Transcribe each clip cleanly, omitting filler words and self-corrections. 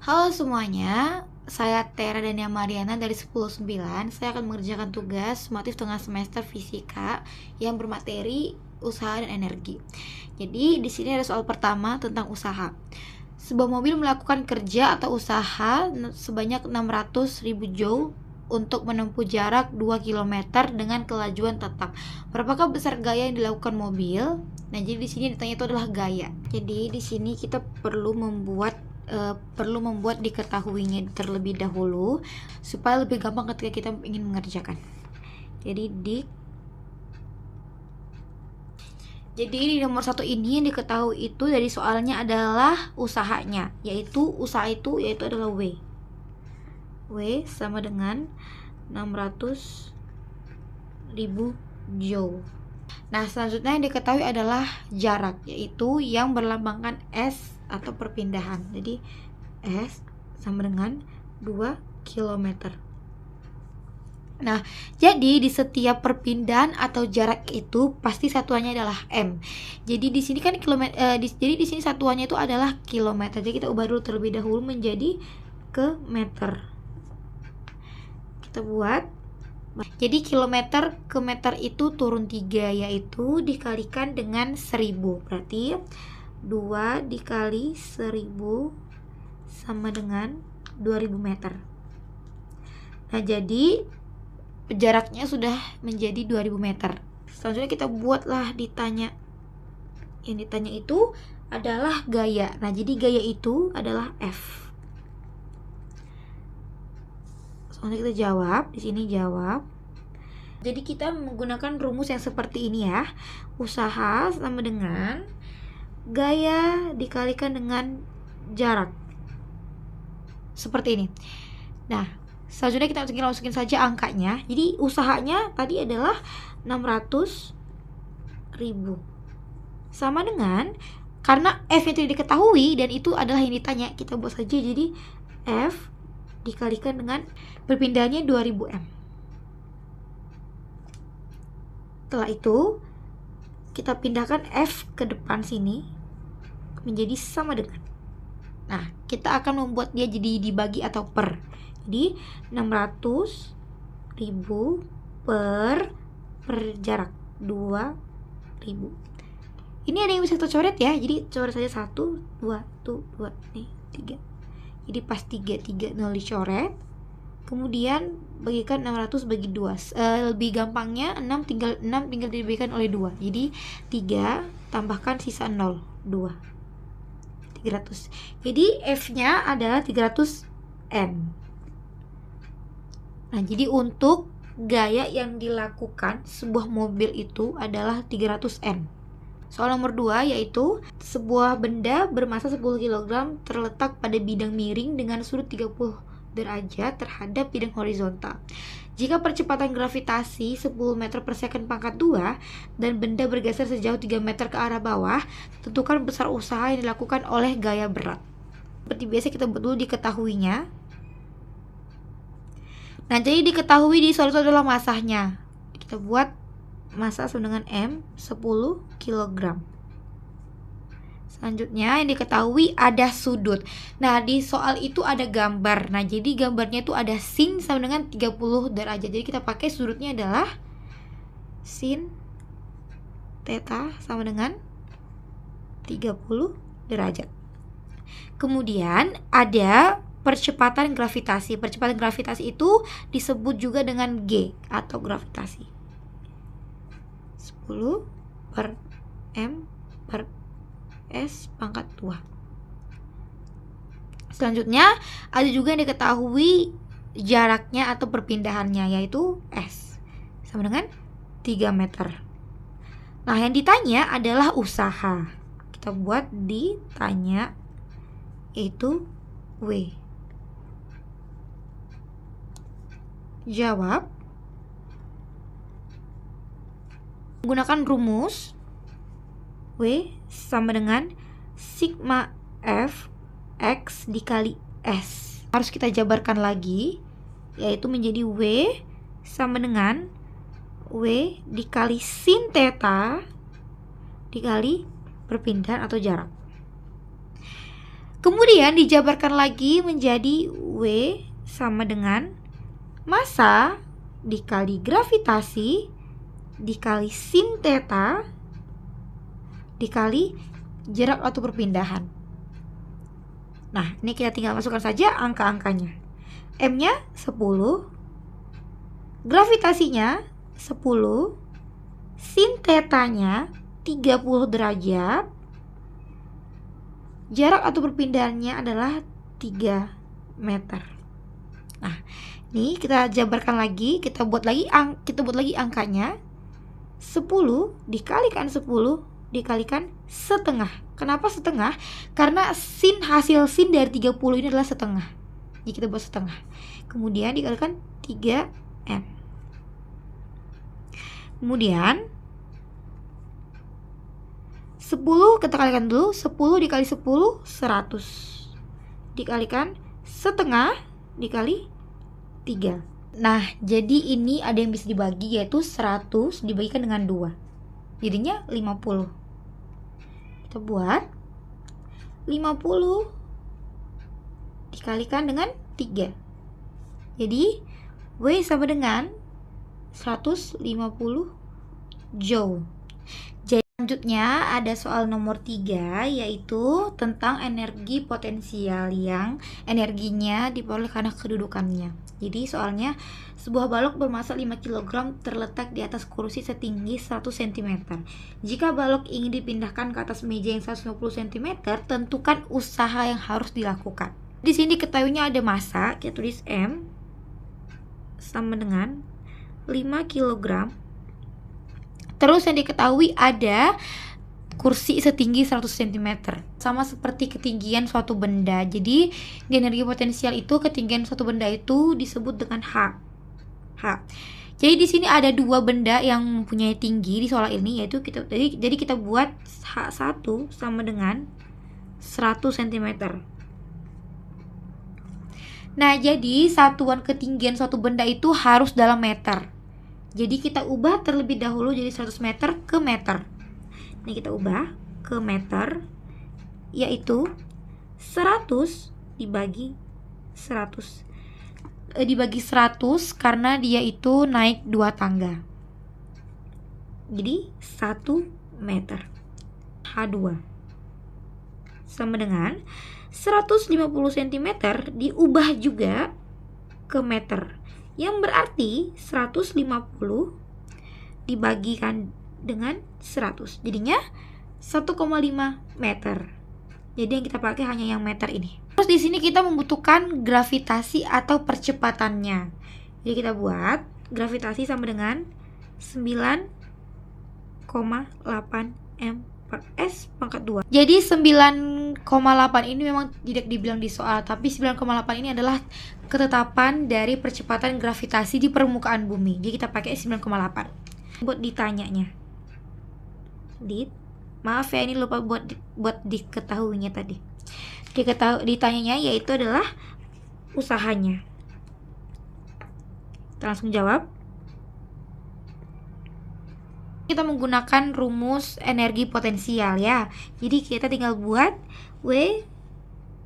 Halo semuanya, saya Tera Dania Mariana dari 109. Saya akan mengerjakan tugas sumatif tengah semester fisika yang bermateri usaha dan energi. Jadi di sini ada soal pertama tentang usaha. Sebuah mobil melakukan kerja atau usaha sebanyak 600.000 joule untuk menempuh jarak 2 km dengan kelajuan tetap. Berapakah besar gaya yang dilakukan mobil? Nah, jadi di sini ditanya itu adalah gaya. Jadi di sini kita perlu membuat diketahuinya terlebih dahulu supaya lebih gampang ketika kita ingin mengerjakan. Jadi di nomor 1 ini yang diketahui itu dari soalnya adalah usahanya, yaitu usaha itu adalah W sama dengan 600.000 joule. Nah, selanjutnya yang diketahui adalah jarak, yaitu yang berlambangkan S atau perpindahan. Jadi S sama dengan 2 km. Nah, jadi di setiap perpindahan atau jarak itu pasti satuannya adalah m. Jadi di sini kan jadi di sini satuannya itu adalah kilometer. Jadi kita ubah dulu terlebih dahulu menjadi ke meter. Kita buat. Jadi kilometer ke meter itu turun 3, yaitu dikalikan dengan 1000. Berarti 2 dikali 1000 sama dengan 2000 meter. Nah, jadi jaraknya sudah menjadi 2000 meter. Selanjutnya kita buatlah ditanya. Yang ditanya itu adalah gaya. Nah, jadi gaya itu adalah F. Selanjutnya kita jawab. Di sini jawab. Jadi kita menggunakan rumus yang seperti ini ya. Usaha sama dengan gaya dikalikan dengan jarak. Seperti ini. Nah, selanjutnya kita tinggal masukin saja angkanya. Jadi usahanya tadi adalah 600.000 sama dengan, karena F itu diketahui dan itu adalah yang ditanya, kita buat saja jadi F dikalikan dengan perpindahannya 2000 m. Setelah itu kita pindahkan F ke depan sini menjadi sama dengan. Nah, kita akan membuat dia jadi dibagi atau per. Jadi 600.000 per jarak 2000. Ini ada yang bisa kita coret ya. Jadi coret saja 1, 2, 2 nih, 3. Jadi pas 3 0 dicoret. Kemudian bagikan 600 bagi 2. Lebih gampangnya 6 tinggal dibagikan oleh 2. Jadi 3 tambahkan sisa 0, 2. 300. Jadi F-nya adalah 300 N. Nah, jadi untuk gaya yang dilakukan sebuah mobil itu adalah 300 N. Soal nomor 2 yaitu sebuah benda bermasa 10 kg terletak pada bidang miring dengan sudut 30 derajat terhadap bidang horizontal. Jika percepatan gravitasi 10 meter per second pangkat 2 dan benda bergeser sejauh 3 meter ke arah bawah, tentukan besar usaha yang dilakukan oleh gaya berat. Seperti biasa kita buat dulu diketahuinya. Nah, jadi diketahui di soal itu adalah masanya. Kita buat massa sama dengan M 10 kg. Selanjutnya yang diketahui ada sudut. Nah, di soal itu ada gambar. Nah, jadi gambarnya itu ada sin sama dengan 30 derajat. Jadi kita pakai sudutnya adalah sin theta sama dengan 30 derajat. Kemudian ada percepatan gravitasi. Percepatan gravitasi itu disebut juga dengan G atau gravitasi. 10 per M per S pangkat 2. Selanjutnya ada juga yang diketahui jaraknya atau perpindahannya, yaitu S sama dengan 3 meter. Nah, yang ditanya adalah usaha. Kita buat ditanya yaitu W. Jawab menggunakan rumus W sama dengan sigma F X dikali S. Harus kita jabarkan lagi, yaitu menjadi W sama dengan W dikali sin theta dikali perpindahan atau jarak. Kemudian dijabarkan lagi menjadi W sama dengan massa dikali gravitasi dikali sin theta dikali jarak atau perpindahan. Nah, ini kita tinggal masukkan saja angka-angkanya. M-nya 10, gravitasinya 10, sin theta-nya 30 derajat, jarak atau perpindahannya adalah 3 meter. Nah, ini kita jabarkan lagi, kita buat lagi angkanya. 10 dikalikan 10 dikalikan setengah. Kenapa setengah? Karena hasil sin dari 30 ini adalah setengah. Jadi kita buat setengah. Kemudian dikalikan 3M. Kemudian 10 kita kalikan dulu. 10 dikali 10 100 dikalikan setengah dikali 3. Nah, jadi ini ada yang bisa dibagi, yaitu 100 dibagikan dengan 2, jadinya 50. Kita buat 50 dikalikan dengan 3, jadi W sama dengan 150 joule. Jadi selanjutnya ada soal nomor 3, yaitu tentang energi potensial yang energinya diperoleh karena kedudukannya. Jadi soalnya, sebuah balok bermassa 5 kg terletak di atas kursi setinggi 100 cm. Jika balok ingin dipindahkan ke atas meja yang 150 cm, tentukan usaha yang harus dilakukan. Di sini diketahuinya ada massa, kita tulis M sama dengan 5 kg. Terus yang diketahui ada kursi setinggi 100 cm. Sama seperti ketinggian suatu benda. Jadi di energi potensial itu ketinggian suatu benda itu disebut dengan H. Jadi di sini ada dua benda yang mempunyai tinggi di soal ini, yaitu jadi kita buat H1 sama dengan 100 cm. Nah, jadi satuan ketinggian suatu benda itu harus dalam meter. Jadi kita ubah terlebih dahulu jadi 100 meter ke meter. Ini kita ubah ke meter, yaitu 100 dibagi 100. Dibagi 100 karena dia itu naik 2 tangga. Jadi 1 meter. H2 sama dengan 150 cm diubah juga ke meter, yang berarti 150 dibagikan dengan 100, jadinya 1,5 meter. Jadi yang kita pakai hanya yang meter ini. Terus di sini kita membutuhkan gravitasi atau percepatannya. Jadi kita buat gravitasi sama dengan 9,8 m per s pangkat 2. Jadi 9,8 ini memang tidak dibilang di soal, tapi 9,8 ini adalah ketetapan dari percepatan gravitasi di permukaan bumi. Jadi kita pakai 9,8 buat ditanyanya. Maaf ya, ini lupa buat diketahuinya tadi. Ditanyanya yaitu adalah usahanya. Kita langsung jawab. Kita menggunakan rumus energi potensial ya. Jadi kita tinggal buat W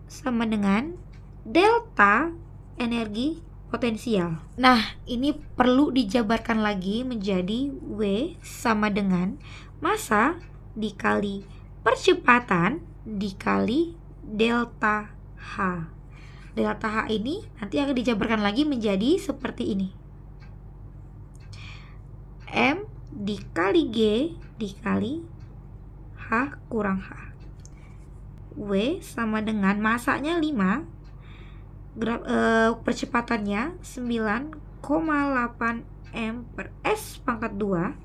sama dengan delta energi potensial. Nah, ini perlu dijabarkan lagi menjadi W sama dengan massa dikali percepatan dikali delta H. Delta H ini nanti akan dijabarkan lagi menjadi seperti ini. M dikali G dikali H kurang H. W sama dengan massanya 5, percepatannya 9,8 m per s pangkat 2.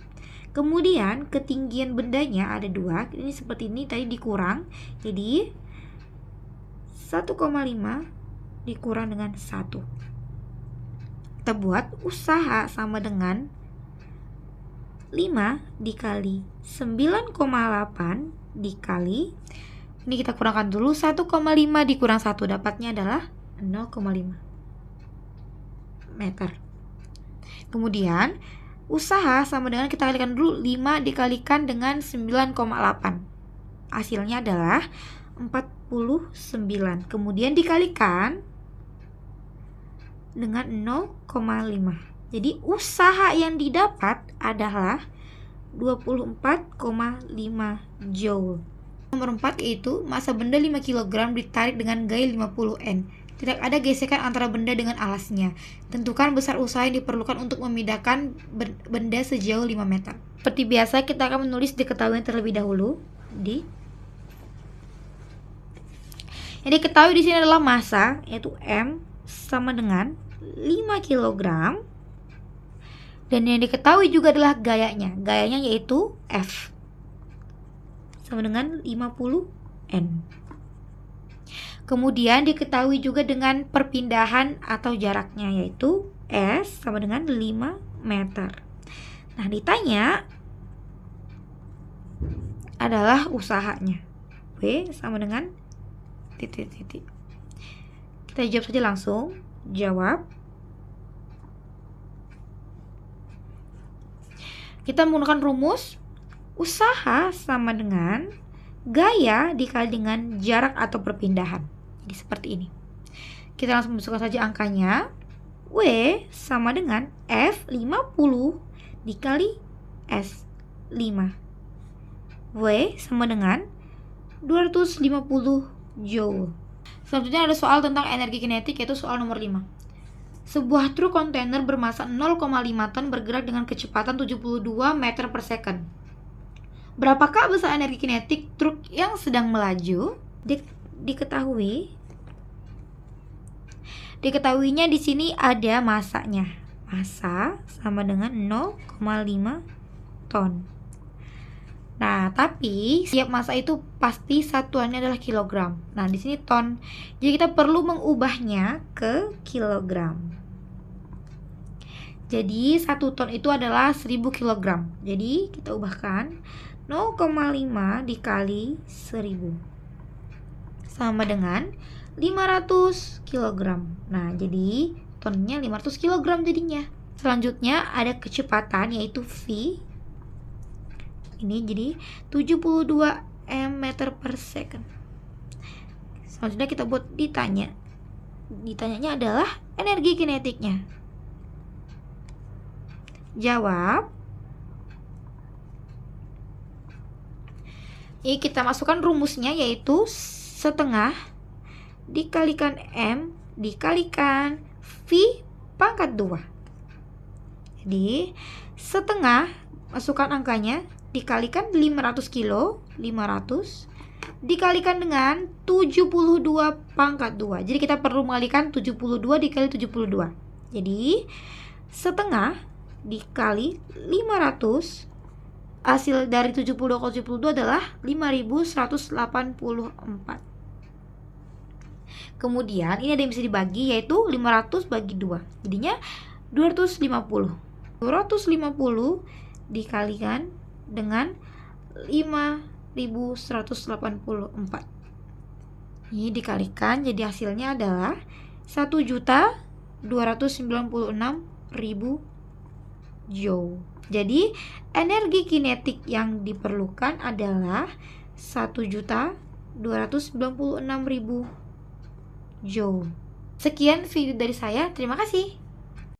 Kemudian ketinggian bendanya ada 2, ini seperti ini tadi dikurang, jadi 1,5 dikurang dengan 1. Kita buat usaha sama dengan 5 dikali 9,8 dikali, ini kita kurangkan dulu, 1,5 dikurang 1 dapatnya adalah 0,5 meter. Kemudian usaha sama dengan kita kalikan dulu 5 dikalikan dengan 9,8. Hasilnya adalah 49. Kemudian dikalikan dengan 0,5. Jadi usaha yang didapat adalah 24,5 joule. Nomor 4 yaitu massa benda 5 kg ditarik dengan gaya 50 N. Tidak ada gesekan antara benda dengan alasnya. Tentukan besar usaha yang diperlukan untuk memindahkan benda sejauh 5 meter. Seperti biasa, kita akan menulis diketahui terlebih dahulu. Yang diketahui di sini adalah massa, yaitu M sama dengan 5 kg. Dan yang diketahui juga adalah gayanya. Gayanya yaitu F sama dengan 50 N. Kemudian diketahui juga dengan perpindahan atau jaraknya, yaitu S sama dengan 5 meter. Nah, ditanya adalah usahanya. W sama dengan titik-titik. Kita jawab saja langsung. Jawab. Kita menggunakan rumus usaha sama dengan gaya dikali dengan jarak atau perpindahan. Jadi seperti ini. Kita langsung masukkan saja angkanya. W sama dengan F 50 dikali S 5. W sama dengan 250 joule. Selanjutnya ada soal tentang energi kinetik, yaitu soal nomor 5. Sebuah truk kontainer bermassa 0,5 ton bergerak dengan kecepatan 72 meter per second. Berapakah besar energi kinetik truk yang sedang melaju? Diketahuinya di sini ada massanya. Massa sama dengan 0,5 ton. Nah, tapi setiap massa itu pasti satuannya adalah kilogram. Nah, di sini ton. Jadi kita perlu mengubahnya ke kilogram. Jadi 1 ton itu adalah 1000 kg. Jadi kita ubahkan 0,5 dikali 1000 sama dengan 500 kg. Nah, jadi tonnya 500 kg jadinya. Selanjutnya ada kecepatan, yaitu V. Ini jadi 72 meter per second. Selanjutnya kita buat ditanyanya adalah energi kinetiknya. Jawab. Ini kita masukkan rumusnya, yaitu setengah dikalikan M dikalikan V pangkat 2. Jadi setengah, masukkan angkanya, dikalikan 500 kilo, 500 dikalikan dengan 72 pangkat 2. Jadi kita perlu mengalihkan 72 dikali 72. Jadi setengah dikali 500, hasil dari 72 kali 72 adalah 5184. Kemudian ini ada yang bisa dibagi, yaitu 500 bagi 2. Jadinya 250. 250 dikalikan dengan 5184. Ini dikalikan, jadi hasilnya adalah 1.296.000 joule. Jadi energi kinetik yang diperlukan adalah 1.296.000 joule. Sekian video dari saya, terima kasih.